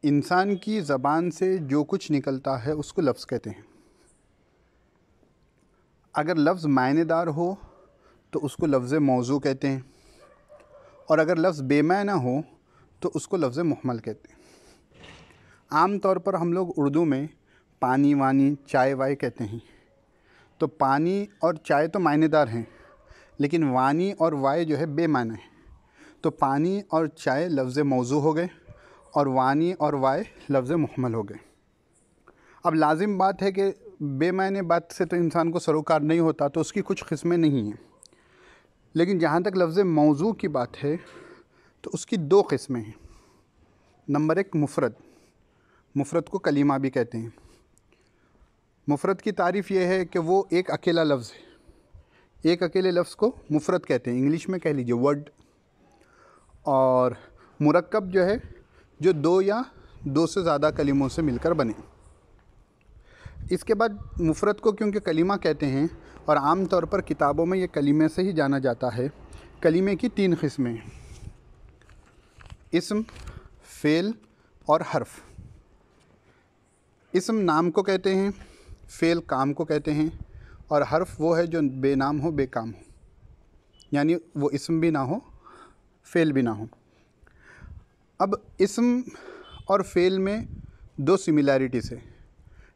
इंसान की ज़बान से जो कुछ निकलता है उसको लफ्ज़ कहते हैं। अगर लफ्ज़ मायनेदार हो तो उसको लफ्ज़ मौजू कहते हैं, और अगर लफ्ज़ बेमाना हो तो उसको लफ्ज़ मुहम्मल कहते हैं। आम तौर पर हम लोग उर्दू में पानी वानी चाय वाय कहते हैं। तो पानी और चाय तो मायनेदार हैं, लेकिन वानी और वाय जो है बेमाना है। तो पानी और चाय लफ्ज़ मौजू हो गए और वानी और वाय लफ्ज़ मुहम्मल हो गए। अब लाजिम बात है कि बेमाने बात से तो इंसान को सरोकार नहीं होता, तो उसकी कुछ किस्में नहीं हैं। लेकिन जहाँ तक लफ्ज़ मौजू की बात है तो उसकी दो किस्में हैं। नंबर एक मुफ़रद। मुफ़रद को कलीमा भी कहते हैं। मुफ़रद की तारीफ़ ये है कि वो एक अकेला लफ्ज़ है। एक अकेले लफ्ज़ को मुफ़रद कहते हैं, इंग्लिश में कह लीजिए वर्ड। और मुरक्कब जो है, जो दो या दो से ज़्यादा कलीमों से मिलकर बने। इसके बाद मुफ़रद को क्योंकि कलीमा कहते हैं और आम तौर पर किताबों में ये कलीमे से ही जाना जाता है। कलीमे की तीन किस्में हैं, इस्म, फ़ेल और हर्फ। इस्म नाम को कहते हैं, फ़ेल काम को कहते हैं, और हर्फ वो है जो बेनाम हो बेकाम हो, यानी वो इस्म भी ना हो फ़ेल भी ना हो। अब इस्म और फ़ेल में दो सिमिलैरिटीज़ है।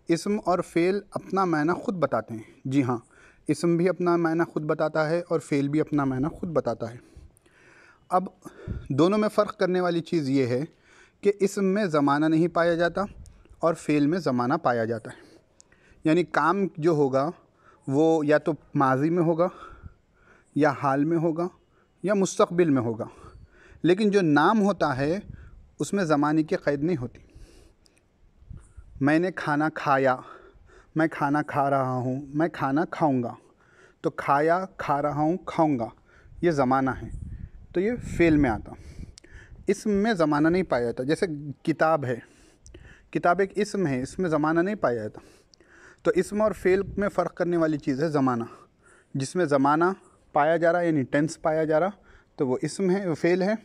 इस्म और फ़ेल अपना मायना ख़ुद बताते हैं। जी हाँ, इस्म भी अपना मायना ख़ुद बताता है और फ़ेल भी अपना मायना ख़ुद बताता है। अब दोनों में फ़र्क करने वाली चीज़ ये है कि इस्म में ज़माना नहीं पाया जाता और फ़ेल में ज़माना पाया जाता है। यानी काम जो होगा वो या तो माज़ी में होगा, या हाल में होगा, या मुस्तक़बिल में होगा। लेकिन जो नाम होता है उसमें ज़माने की क़ैद नहीं होती। मैंने खाना खाया, मैं खाना खा रहा हूँ, मैं खाना खाऊंगा। तो खाया, खा रहा हूँ, खाऊंगा, ये ज़माना है, तो ये फ़ेल में आता। इस्म में ज़माना नहीं पाया जाता। जैसे किताब है, किताब एक इस्म है, इसमें ज़माना नहीं पाया जाता। तो इस्म और फ़ेल में फ़र्क करने वाली चीज़ है ज़माना। जिसमें ज़माना पाया जा रहा है यानी टेंस पाया जा रहा, तो वो इस्म है, वो फ़ेल है।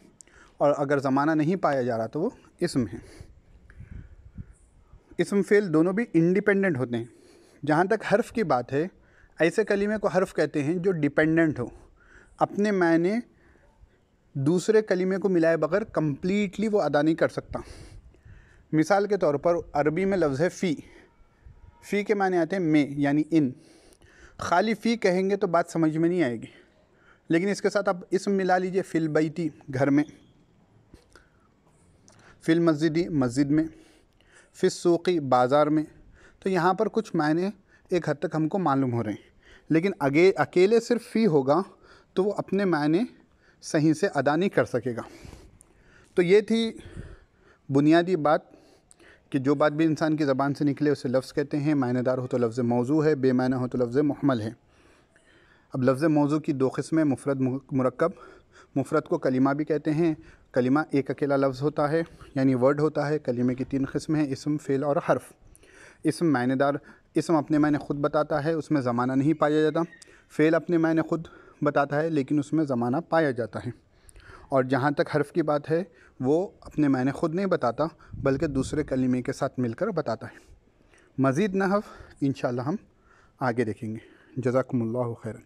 और अगर ज़माना नहीं पाया जा रहा तो वो इस्म है। इस्म फ़ेल दोनों भी इंडिपेंडेंट होते हैं। जहाँ तक हर्फ़ की बात है, ऐसे कलीमे को हर्फ़ कहते हैं जो डिपेंडेंट हो, अपने मायने दूसरे कलीमे को मिलाए बगैर कम्प्लीटली वो अदा नहीं कर सकता। मिसाल के तौर पर अरबी में लफ्ज़ है फ़ी। फ़ी के माने आते हैं में, यानी इन। खाली फ़ी कहेंगे तो बात समझ में नहीं आएगी, लेकिन इसके साथ आप इस्म मिला लीजिए, फ़िल बैती घर में, फ़िल मस्जिदी मस्जिद में, फ़िस सूक़ी बाज़ार में। तो यहाँ पर कुछ मायने एक हद तक हमको मालूम हो रहे हैं। लेकिन अकेले सिर्फ फ़ी होगा तो वो अपने मायने सही से अदा नहीं कर सकेगा। तो ये थी बुनियादी बात कि जो बात भी इंसान की ज़बान से निकले उसे लफ्ज़ कहते हैं। मायनेदार हो तो लफ्ज़ मौजू है, बेमाना हो तो लफ्ज़ मुहम्मल है। अब लफ्ज़ मौजू की दो किस्में, मुफ़रद मुरक्कब। मुफ़रद को कलीमा भी कहते हैं। कलीमा एक अकेला लफ्ज़ होता है यानी वर्ड होता है। कलीमे की तीन किस्में हैं, इस्म, फ़ेल और हर्फ। इस्म मायनेदार, इस्म अपने मायने ख़ुद बताता है, उसमें ज़माना नहीं पाया जाता। फ़ेल अपने मायने ख़ुद बताता है लेकिन उसमें ज़माना पाया जाता है। और जहाँ तक हर्फ़ की बात है, वो अपने मायने ख़ुद नहीं बताता बल्कि दूसरे कलीमे के साथ मिलकर बताता है। मज़ीद नहव इंशाअल्लाह हम आगे देखेंगे। जज़ाकुमुल्लाहु खैरन।